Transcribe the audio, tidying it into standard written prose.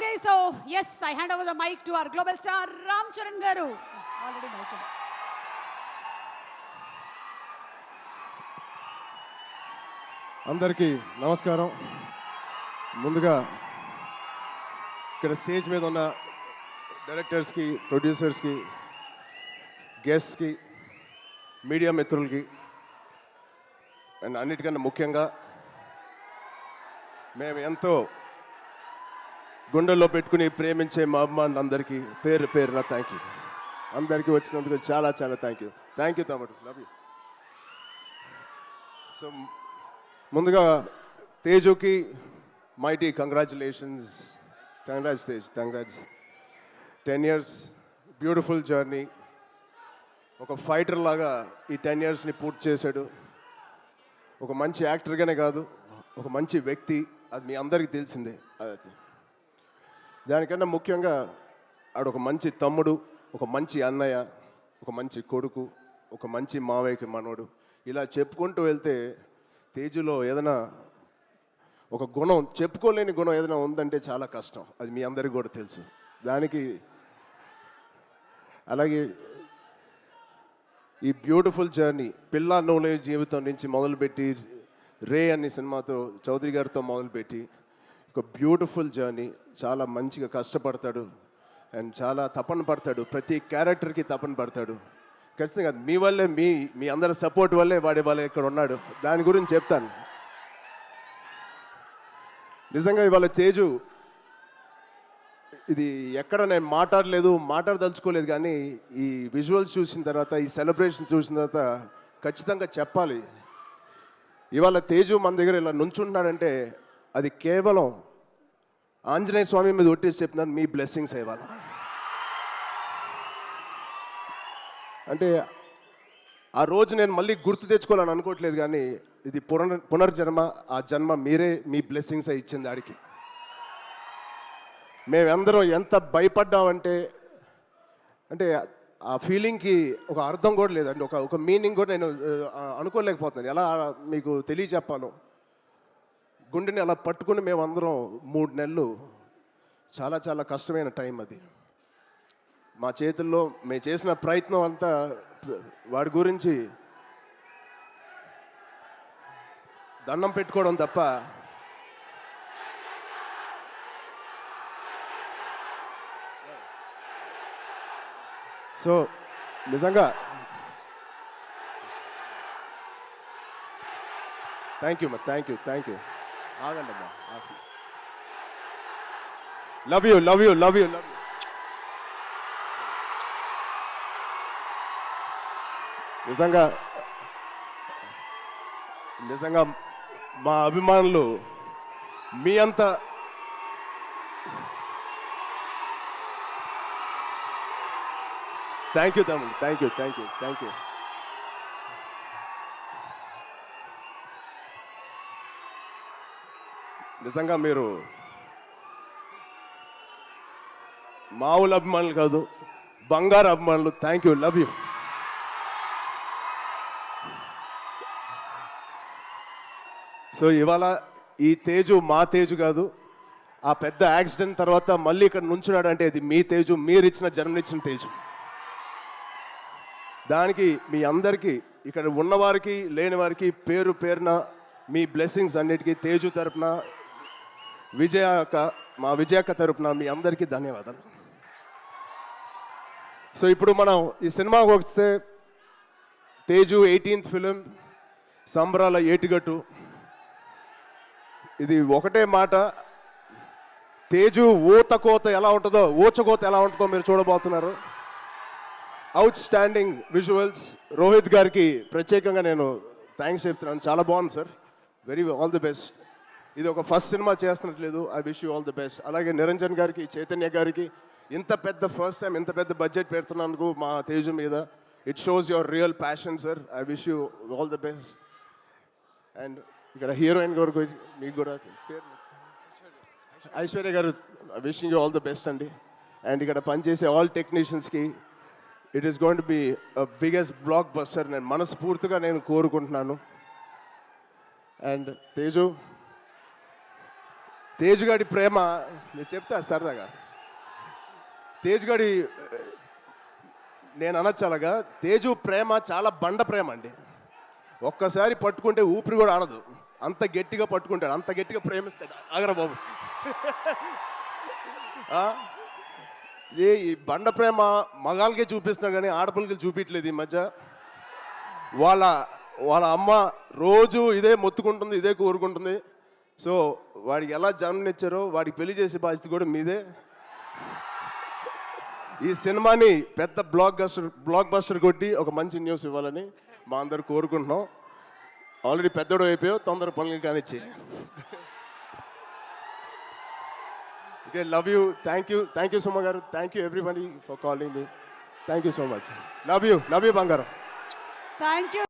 Okay, so yes, I hand over the mic to our global star Ram Charan Garu. Already mic. అందరికీ నమస్కారం. ముందుగా ఇక్కడ stage మీద ఉన్న డైరెక్టర్స్కి, ప్రొడ్యూసర్స్కి, గెస్ట్స్కి, మీడియా మిత్రులకి అండ్ అన్నిటికన్నా ముఖ్యంగా మేము ఎంతో గుండెల్లో పెట్టుకుని ప్రేమించే మా అభిమానులందరికీ పేరు పేరున థ్యాంక్ యూ. అందరికీ వచ్చినందుకు చాలా చాలా థ్యాంక్ యూ తమ్ముడు, లవ్ యూ. సో ముందుగా తేజుకి mighty congratulations. Congrats Tej, congrats. 10 years beautiful journey. ఒక ఫైటర్ లాగా ఈ 10 yearsని పూర్తి చేశాడు. ఒక మంచి యాక్టర్గానే కాదు, ఒక మంచి వ్యక్తి, అది మీ అందరికీ తెలిసిందే. దానికన్నా ముఖ్యంగా ఆడు ఒక మంచి తమ్ముడు, ఒక మంచి అన్నయ్య, ఒక మంచి కొడుకు, ఒక మంచి మావయ్యకి మనవడు. ఇలా చెప్పుకుంటూ వెళ్తే తేజులో ఏదైనా ఒక గుణం, చెప్పుకోలేని గుణం ఏదైనా ఉందంటే చాలా కష్టం. అది మీ అందరికీ కూడా తెలుసు. దానికి అలాగే ఈ బ్యూటిఫుల్ జర్నీ పిల్ల నోలే జీవితం నుంచి మొదలుపెట్టి రే అనే సినిమాతో చౌదరి గారితో మొదలుపెట్టి ఒక బ్యూటిఫుల్ జర్నీ. చాలా మంచిగా కష్టపడతాడు అండ్ చాలా తపన పడతాడు. ప్రతి క్యారెక్టర్కి తపన పడతాడు. ఖచ్చితంగా మీ వల్లే, మీ అందరి సపోర్ట్ వల్లే వాడి వాళ్ళే ఇక్కడ ఉన్నాడు. దాని గురించి చెప్తాను. నిజంగా ఇవాళ తేజు ఇది ఎక్కడ నేను మాట్లాడదలుచుకోలేదు, కానీ ఈ విజువల్స్ చూసిన తర్వాత, ఈ సెలబ్రేషన్ చూసిన తర్వాత ఖచ్చితంగా చెప్పాలి. ఇవాళ తేజు మన దగ్గర ఇలా నుంచుంటున్నాడంటే అది కేవలం ఆంజనేయ స్వామి మీద ఒట్టేసి చెప్తున్నాను, మీ బ్లెస్సింగ్స్ ఇవ్వాలి. అంటే ఆ రోజు నేను మళ్ళీ గుర్తు తెచ్చుకోవాలని అనుకోవట్లేదు, కానీ ఇది పునర్జన్మ. ఆ జన్మ మీరే, మీ బ్లెస్సింగ్స్ ఇచ్చింది ఆడికి. మేమందరం ఎంత భయపడ్డామంటే, అంటే ఆ ఫీలింగ్కి ఒక అర్థం కూడా లేదండి, ఒక మీనింగ్ కూడా నేను అనుకోలేకపోతున్నాను. ఎలా మీకు తెలియచెప్పాలో. గుండెని అలా పట్టుకుని మేమందరం 3 నెలలు చాలా చాలా కష్టమైన టైం అది. మా చేతుల్లో మేము చేసిన ప్రయత్నం అంతా వాడి గురించి దండం పెట్టుకోవడం తప్ప సో నిజంగా థ్యాంక్ యూ. ఆగండి అమ్మా. Love you. నిజంగా మా అభిమానులు మీ అంత థ్యాంక్ యూ తమ్ముడు, థ్యాంక్ యూ. నిజంగా మీరు మామూలు అభిమానులు కాదు, బంగారు అభిమానులు. Thank you, love you. So ఇవాళ ఈ తేజు మా తేజు కాదు. ఆ పెద్ద యాక్సిడెంట్ తర్వాత మళ్ళీ ఇక్కడ నుంచున్నాడు అంటే ఇది మీ తేజు, మీరిచ్చిన జన్మనిచ్చిన తేజు. దానికి మీ అందరికీ, ఇక్కడ ఉన్నవారికి లేని వారికి పేరు పేరున మీ బ్లెస్సింగ్స్ అన్నిటికీ తేజు తరపున, మా విజయక్క తరపున మీ అందరికీ ధన్యవాదాలు. సో ఇప్పుడు మనం ఈ సినిమాకి వస్తే తేజు 18th ఫిలిం, సంబరాల ఏటిగట్టు. ఇది ఒకటే మాట, తేజు ఊచకోత ఎలా ఉంటుందో మీరు చూడబోతున్నారు. Out standing visuals. రోహిత్ గారికి ప్రత్యేకంగా నేను థ్యాంక్స్ చెప్తున్నాను. చాలా బాగుంది సార్, ఆల్ ది బెస్ట్. ఇది ఒక ఫస్ట్ సినిమా చేస్తున్నట్లేదు. I wish you all the best. అలాగే నిరంజన్ గారికి, చైతన్య గారికి ఇంత పెద్ద ఫస్ట్ టైం ఇంత పెద్ద బడ్జెట్ పెడుతున్నందుకు మా తేజు మీద, it shows your real passion sir. I wish you all the best. And ఇక్కడ హీరోయిన్ గారు మీకు కూడా ఐశ్వర్య గారు, wishing you all the best అండి. అండ్ ఇక్కడ పనిచేసే ఆల్ టెక్నీషియన్స్కి it is going to be biggest blockbuster నేను మనస్ఫూర్తిగా కోరుకుంటున్నాను. అండ్ తేజ్ గాడి ప్రేమ నేను చెప్తా సరదాగా. తేజ్ గాడి నేను అనొచ్చు అలాగా, తేజు ప్రేమ చాలా బండ ప్రేమ అండి. ఒక్కసారి పట్టుకుంటే ఊపిరి కూడా ఆడదు, అంత గట్టిగా పట్టుకుంటాడు, అంత గట్టిగా ప్రేమిస్తాడు. ఆగరా బాబు. ఈ బండ ప్రేమ మగాళ్ళకే చూపిస్తున్నాడు కానీ ఆడపిల్లకి చూపించలేదు ఈ మధ్య. వాళ్ళ అమ్మ రోజు ఇదే మొత్తుకుంటుంది, ఇదే కోరుకుంటుంది. సో వాడికి ఎలా జన్మనిచ్చారో వాడికి పెళ్లి చేసే బాధ్యత కూడా మీదే. ఈ సినిమాని పెద్ద బ్లాక్ బస్టర్ కొట్టి ఒక మంచి న్యూస్ ఇవ్వాలని మా అందరు కోరుకుంటున్నాం. ఆల్రెడీ పెద్దోడు అయిపోయావు, తొందర పనులు కానిచ్చి. Okay, love you, thank you Suma గారు, thank you everybody for calling me. Thank you so much. Love you బంగారం. Thank you.